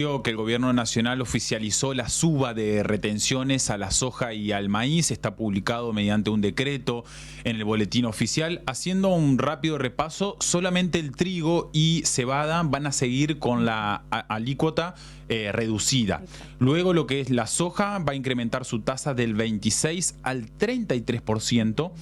Que el gobierno nacional oficializó la suba de retenciones a la soja y al maíz. Está publicado mediante un decreto en el boletín oficial. Haciendo un rápido repaso, solamente el trigo y cebada van a seguir con la alícuota reducida. Luego lo que es la soja va a incrementar su tasa del 26 al 33%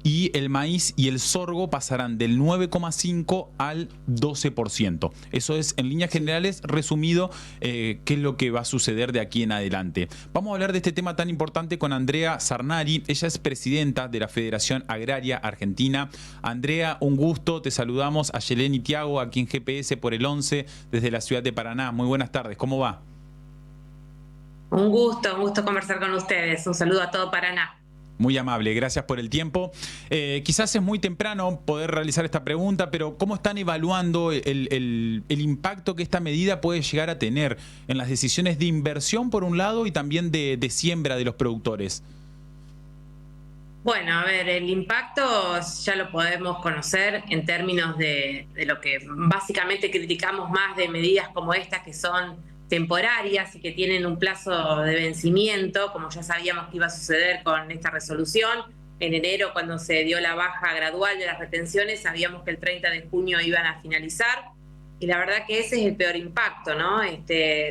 y el maíz y el sorgo pasarán del 9,5 al 12%. Eso es en líneas generales resumido qué es lo que va a suceder de aquí en adelante. Vamos a hablar de este tema tan importante con Andrea Sarnari. Ella es presidenta de la Federación Agraria Argentina. Andrea, un gusto. Te saludamos a Yelén y Tiago aquí en GPS por el 11 desde la ciudad de Paraná. Muy buenas tardes. ¿Cómo va? Un gusto conversar con ustedes. Un saludo a todo Paraná. Muy amable, gracias por el tiempo. Quizás es muy temprano poder realizar esta pregunta, pero ¿cómo están evaluando el impacto que esta medida puede llegar a tener en las decisiones de inversión por un lado y también de siembra de los productores? Bueno, a ver, el impacto ya lo podemos conocer en términos de lo que básicamente criticamos más de medidas como estas, que son temporarias y que tienen un plazo de vencimiento, como ya sabíamos que iba a suceder con esta resolución. En enero, cuando se dio la baja gradual de las retenciones, sabíamos que el 30 de junio iban a finalizar. Y la verdad que ese es el peor impacto, ¿no?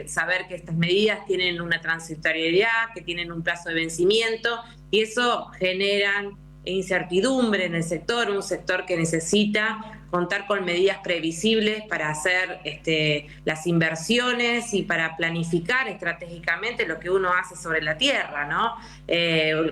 Saber que estas medidas tienen una transitoriedad, que tienen un plazo de vencimiento, y eso genera incertidumbre en el sector, un sector que necesita contar con medidas previsibles para hacer las inversiones y para planificar estratégicamente lo que uno hace sobre la tierra, ¿no?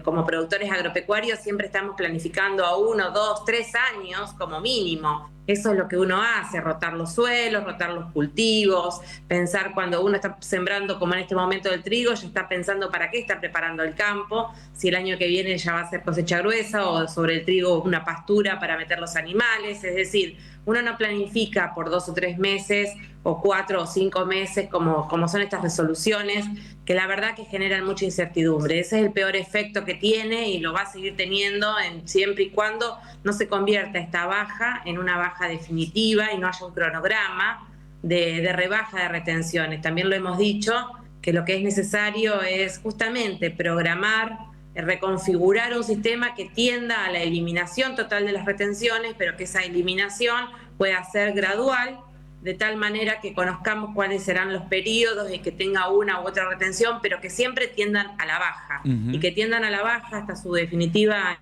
Como productores agropecuarios siempre estamos planificando a 1, 2, 3 años como mínimo. Eso es lo que uno hace, rotar los suelos, rotar los cultivos, pensar cuando uno está sembrando, como en este momento del trigo, ya está pensando para qué está preparando el campo, si el año que viene ya va a ser cosecha gruesa o sobre el trigo una pastura para meter los animales. Es decir, uno no planifica por 2 o 3 meses o 4 o 5 meses como son estas resoluciones, que la verdad que generan mucha incertidumbre. Ese es el peor efecto que tiene y lo va a seguir teniendo siempre y cuando no se convierta esta baja en una baja definitiva y no haya un cronograma de rebaja de retenciones. También lo hemos dicho, que lo que es necesario es justamente programar, reconfigurar un sistema que tienda a la eliminación total de las retenciones, pero que esa eliminación pueda ser gradual, de tal manera que conozcamos cuáles serán los periodos y que tenga una u otra retención, pero que siempre tiendan a la baja, y que tiendan a la baja hasta su definitiva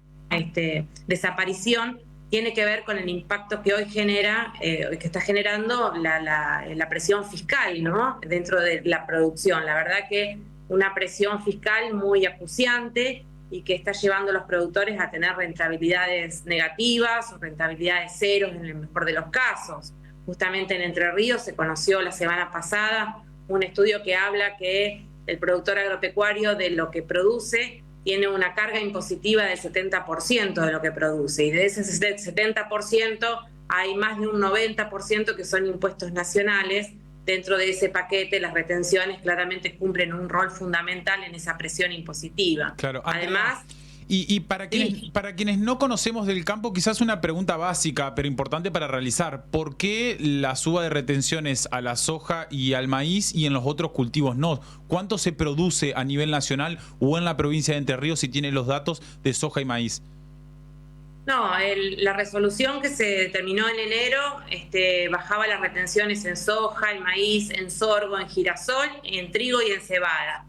desaparición. Tiene que ver con el impacto que hoy genera, que está generando la presión fiscal, ¿no? Dentro de la producción. La verdad que una presión fiscal muy acuciante y que está llevando a los productores a tener rentabilidades negativas o rentabilidades ceros en el mejor de los casos. Justamente en Entre Ríos se conoció la semana pasada un estudio que habla que el productor agropecuario de lo que produce tiene una carga impositiva del 70% de lo que produce, y de ese 70% hay más de un 90% que son impuestos nacionales. Dentro de ese paquete, las retenciones claramente cumplen un rol fundamental en esa presión impositiva. Claro, además... Y para quienes no conocemos del campo, quizás una pregunta básica, pero importante para realizar. ¿Por qué la suba de retenciones a la soja y al maíz y en los otros cultivos no? ¿Cuánto se produce a nivel nacional o en la provincia de Entre Ríos, si tiene los datos de soja y maíz? No, la resolución que se determinó en enero bajaba las retenciones en soja, en maíz, en sorgo, en girasol, en trigo y en cebada.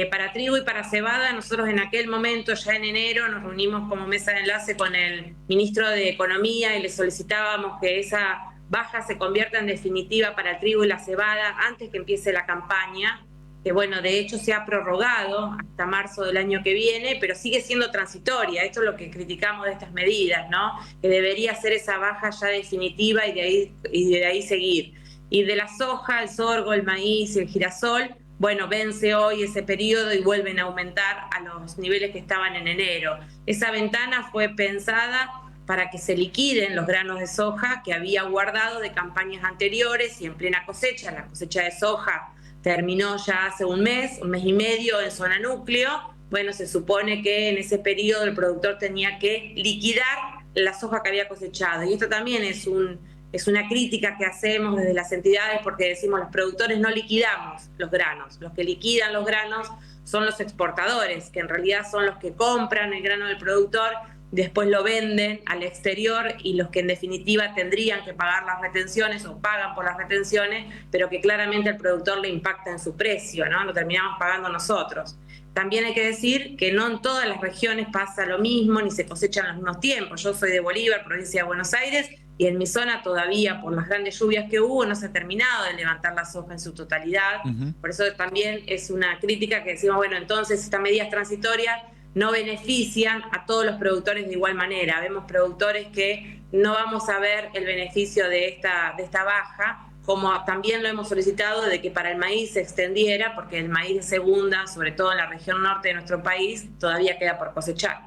Para trigo y para cebada, nosotros en aquel momento, ya en enero, nos reunimos como mesa de enlace con el ministro de Economía y le solicitábamos que esa baja se convierta en definitiva para el trigo y la cebada antes que empiece la campaña, que bueno, de hecho se ha prorrogado hasta marzo del año que viene, pero sigue siendo transitoria. Esto es lo que criticamos de estas medidas, ¿no? Que debería ser esa baja ya definitiva y de ahí seguir. Y de la soja, el sorgo, el maíz y el girasol, bueno, vence hoy ese periodo y vuelven a aumentar a los niveles que estaban en enero. Esa ventana fue pensada para que se liquiden los granos de soja que había guardado de campañas anteriores y en plena cosecha. La cosecha de soja terminó ya hace un mes y medio en zona núcleo. Bueno, se supone que en ese periodo el productor tenía que liquidar la soja que había cosechado. Y esto también es un es una crítica que hacemos desde las entidades porque decimos los productores no liquidamos los granos, los que liquidan los granos son los exportadores, que en realidad son los que compran el grano del productor, después lo venden al exterior y los que en definitiva tendrían que pagar las retenciones o pagan por las retenciones, pero que claramente al productor le impacta en su precio, ¿no? Lo terminamos pagando nosotros. También hay que decir que no en todas las regiones pasa lo mismo, ni se cosechan en los mismos tiempos. Yo soy de Bolívar, provincia de Buenos Aires, y en mi zona todavía, por las grandes lluvias que hubo, no se ha terminado de levantar la soja en su totalidad. Por eso también es una crítica que decimos, bueno, entonces estas medidas transitorias no benefician a todos los productores de igual manera. Vemos productores que no vamos a ver el beneficio de esta baja, como también lo hemos solicitado de que para el maíz se extendiera, porque el maíz de segunda, sobre todo en la región norte de nuestro país, todavía queda por cosechar.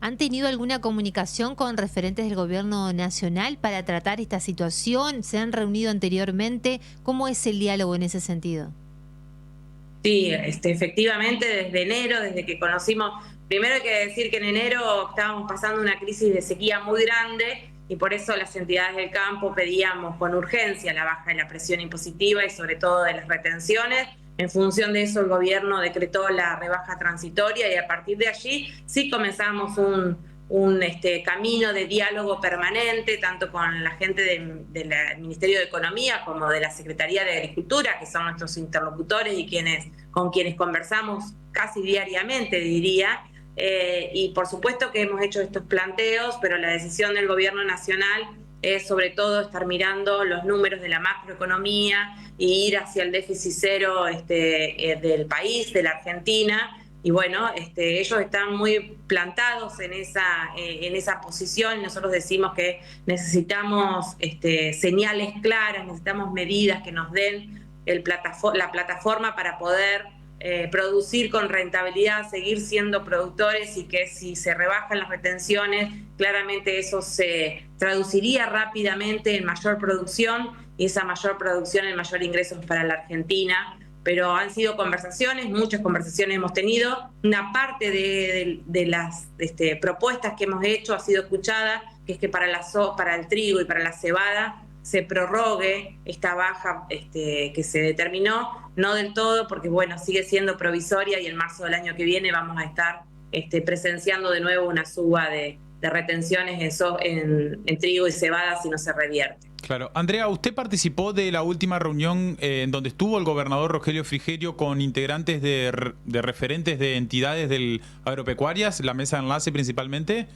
¿Han tenido alguna comunicación con referentes del gobierno nacional para tratar esta situación? ¿Se han reunido anteriormente? ¿Cómo es el diálogo en ese sentido? Sí, efectivamente, desde enero, desde que conocimos, primero hay que decir que en enero estábamos pasando una crisis de sequía muy grande y por eso las entidades del campo pedíamos con urgencia la baja de la presión impositiva y sobre todo de las retenciones. En función de eso el gobierno decretó la rebaja transitoria y a partir de allí sí comenzamos un camino de diálogo permanente, tanto con la gente del Ministerio de Economía como de la Secretaría de Agricultura, que son nuestros interlocutores y con quienes conversamos casi diariamente, diría. Y por supuesto que hemos hecho estos planteos, pero la decisión del gobierno nacional es sobre todo estar mirando los números de la macroeconomía y ir hacia el déficit cero del país, de la Argentina. Y bueno, ellos están muy plantados en esa posición y nosotros decimos que necesitamos señales claras, necesitamos medidas que nos den la plataforma para poder producir con rentabilidad, seguir siendo productores y que si se rebajan las retenciones, claramente eso se traduciría rápidamente en mayor producción y esa mayor producción en mayor ingresos para la Argentina. Pero han sido conversaciones, muchas conversaciones hemos tenido. Una parte de las propuestas que hemos hecho ha sido escuchada, que es que para el trigo y para la cebada se prorrogue esta baja que se determinó, no del todo, porque bueno, sigue siendo provisoria y en marzo del año que viene vamos a estar presenciando de nuevo una suba de retenciones en trigo y cebada si no se revierte. Claro. Andrea, usted participó de la última reunión en donde estuvo el gobernador Rogelio Frigerio con integrantes de referentes de entidades agropecuarias, la mesa de enlace principalmente.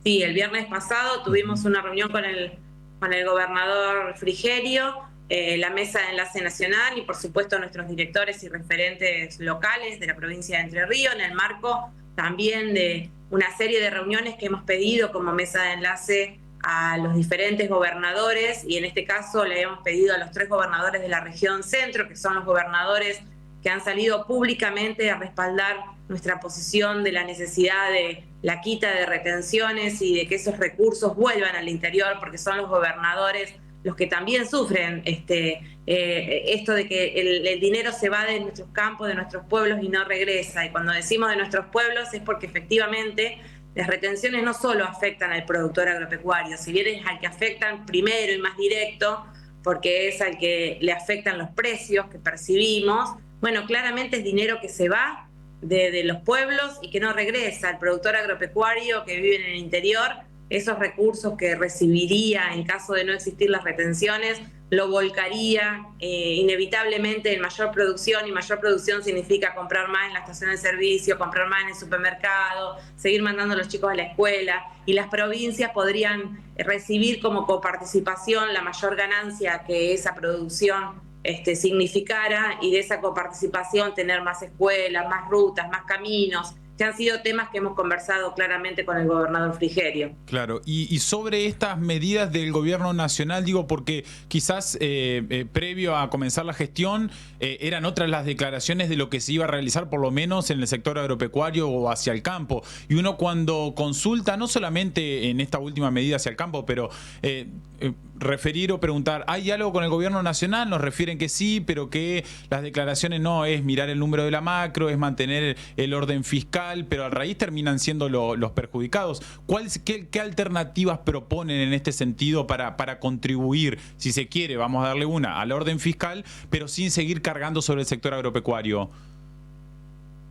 Sí, el viernes pasado tuvimos una reunión con el gobernador Frigerio, la mesa de enlace nacional y por supuesto nuestros directores y referentes locales de la provincia de Entre Ríos, en el marco también de una serie de reuniones que hemos pedido como mesa de enlace a los diferentes gobernadores y en este caso le hemos pedido a los 3 gobernadores de la región centro, que son los gobernadores que han salido públicamente a respaldar nuestra posición de la necesidad de la quita de retenciones y de que esos recursos vuelvan al interior, porque son los gobernadores los que también sufren esto de que el dinero se va de nuestros campos, de nuestros pueblos y no regresa. Y cuando decimos de nuestros pueblos es porque efectivamente las retenciones no solo afectan al productor agropecuario, si bien es al que afectan primero y más directo, porque es al que le afectan los precios que percibimos, bueno, claramente es dinero que se va de los pueblos y que no regresa al productor agropecuario que vive en el interior. Esos recursos que recibiría en caso de no existir las retenciones lo volcaría inevitablemente en mayor producción, y mayor producción significa comprar más en la estación de servicio, comprar más en el supermercado, seguir mandando a los chicos a la escuela, y las provincias podrían recibir como coparticipación la mayor ganancia que esa producción significara, y de esa coparticipación tener más escuelas, más rutas, más caminos, que han sido temas que hemos conversado claramente con el gobernador Frigerio. Claro, y sobre estas medidas del gobierno nacional, digo, porque quizás previo a comenzar la gestión eran otras las declaraciones de lo que se iba a realizar, por lo menos en el sector agropecuario o hacia el campo. Y uno cuando consulta, no solamente en esta última medida hacia el campo, pero referir o preguntar, ¿hay diálogo con el gobierno nacional? Nos refieren que sí, pero que las declaraciones no, es mirar el número de la macro, es mantener el orden fiscal, pero a raíz terminan siendo los perjudicados. ¿Qué alternativas proponen en este sentido para contribuir, si se quiere, vamos a darle una, al orden fiscal, pero sin seguir cargando sobre el sector agropecuario?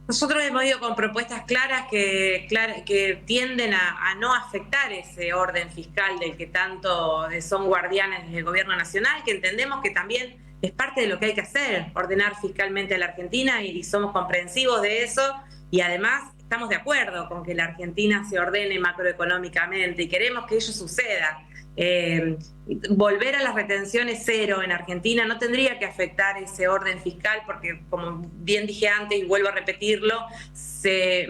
Nosotros hemos ido con propuestas claras que tienden a no afectar ese orden fiscal del que tanto son guardianes del gobierno nacional, que entendemos que también es parte de lo que hay que hacer, ordenar fiscalmente a la Argentina, y somos comprensivos de eso, y además estamos de acuerdo con que la Argentina se ordene macroeconómicamente y queremos que ello suceda. Volver a las retenciones cero en Argentina no tendría que afectar ese orden fiscal, porque, como bien dije antes y vuelvo a repetirlo, se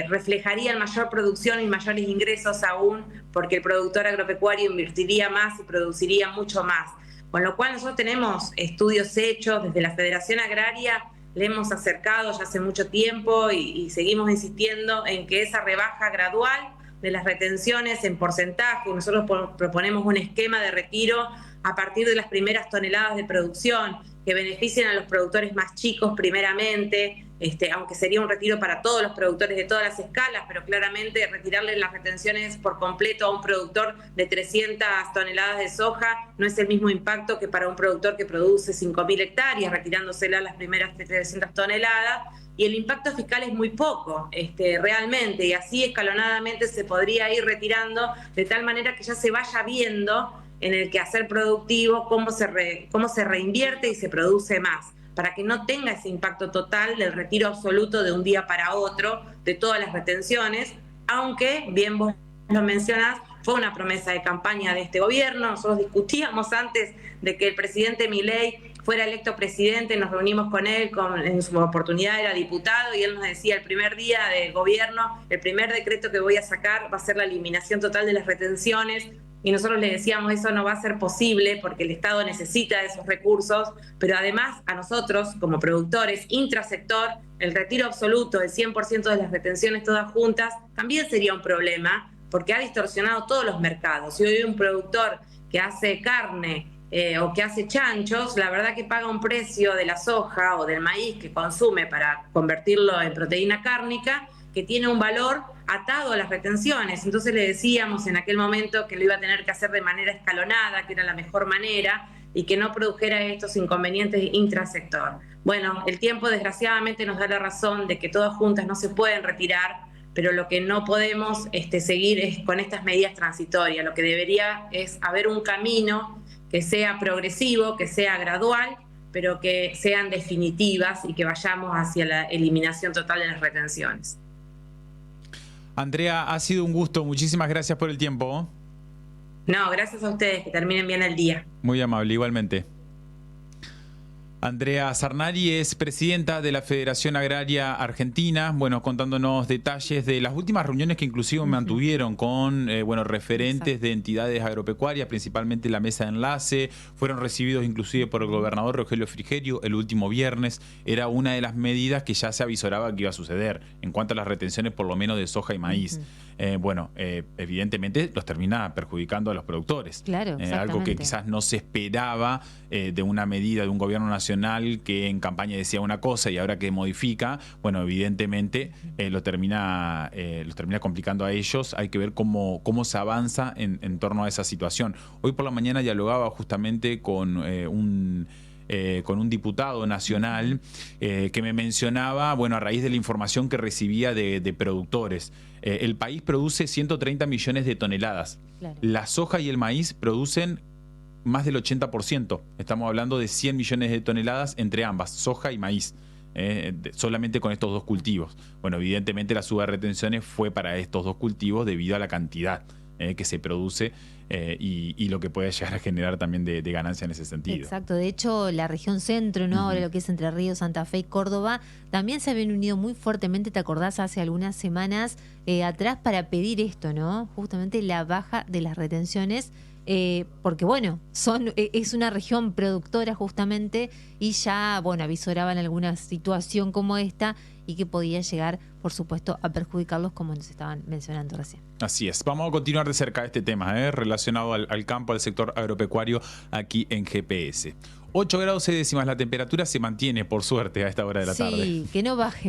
reflejaría en mayor producción y mayores ingresos aún, porque el productor agropecuario invertiría más y produciría mucho más. Con lo cual nosotros tenemos estudios hechos desde la Federación Agraria, le hemos acercado ya hace mucho tiempo y seguimos insistiendo en que esa rebaja gradual de las retenciones en porcentaje, nosotros proponemos un esquema de retiro a partir de las primeras toneladas de producción que beneficien a los productores más chicos primeramente, aunque sería un retiro para todos los productores de todas las escalas, pero claramente retirarle las retenciones por completo a un productor de 300 toneladas de soja no es el mismo impacto que para un productor que produce 5.000 hectáreas, retirándosela las primeras 300 toneladas, y el impacto fiscal es muy poco, realmente, y así escalonadamente se podría ir retirando de tal manera que ya se vaya viendo en el quehacer productivo cómo se reinvierte y se produce más, para que no tenga ese impacto total del retiro absoluto de un día para otro de todas las retenciones, aunque, bien vos lo mencionás, fue una promesa de campaña de este gobierno. Nosotros discutíamos antes de que el presidente Milei fuera electo presidente, nos reunimos con él, en su oportunidad era diputado, y él nos decía, el primer día del gobierno, el primer decreto que voy a sacar va a ser la eliminación total de las retenciones, y nosotros le decíamos, eso no va a ser posible porque el Estado necesita de esos recursos, pero además a nosotros, como productores, intrasector, el retiro absoluto del 100% de las retenciones todas juntas también sería un problema, porque ha distorsionado todos los mercados. Si hoy un productor que hace carne o que hace chanchos, la verdad que paga un precio de la soja o del maíz que consume para convertirlo en proteína cárnica, que tiene un valor atado a las retenciones. Entonces le decíamos en aquel momento que lo iba a tener que hacer de manera escalonada, que era la mejor manera, y que no produjera estos inconvenientes intrasector. Bueno, el tiempo desgraciadamente nos da la razón de que todas juntas no se pueden retirar, pero lo que no podemos seguir es con estas medidas transitorias. Lo que debería es haber un camino que sea progresivo, que sea gradual, pero que sean definitivas y que vayamos hacia la eliminación total de las retenciones. Andrea, ha sido un gusto. Muchísimas gracias por el tiempo. No, gracias a ustedes. Que terminen bien el día. Muy amable, igualmente. Andrea Sarnari es presidenta de la Federación Agraria Argentina, bueno, contándonos detalles de las últimas reuniones que inclusive mantuvieron con referentes de entidades agropecuarias, principalmente la mesa de enlace. Fueron recibidos inclusive por el gobernador Rogelio Frigerio el último viernes. Era una de las medidas que ya se avisoraba que iba a suceder en cuanto a las retenciones, por lo menos de soja y maíz. Evidentemente los termina perjudicando a los productores. Claro, algo que quizás no se esperaba de una medida de un gobierno nacional que en campaña decía una cosa y ahora que modifica. Bueno, evidentemente los termina complicando a ellos. Hay que ver cómo se avanza en torno a esa situación. Hoy por la mañana dialogaba justamente con un diputado nacional que me mencionaba, bueno, a raíz de la información que recibía de productores. El país produce 130 millones de toneladas. Claro. La soja y el maíz producen más del 80%. Estamos hablando de 100 millones de toneladas entre ambas, soja y maíz. Solamente con estos dos cultivos. Bueno, evidentemente la suba de retenciones fue para estos dos cultivos debido a la cantidad que se produce y lo que puede llegar a generar también de ganancia en ese sentido. Exacto, de hecho la región centro, ¿no? Ahora lo que es Entre Ríos, Santa Fe y Córdoba, también se habían unido muy fuertemente, ¿te acordás? Hace algunas semanas atrás para pedir esto, ¿no? Justamente la baja de las retenciones. Porque bueno, es una región productora justamente y ya, bueno, avisoraban alguna situación como esta y que podía llegar, por supuesto, a perjudicarlos como nos estaban mencionando recién. Así es, vamos a continuar de cerca este tema, relacionado al campo, al sector agropecuario aquí en GPS. 8 grados 6 décimas la temperatura, se mantiene por suerte a esta hora de la tarde. Sí, que no baje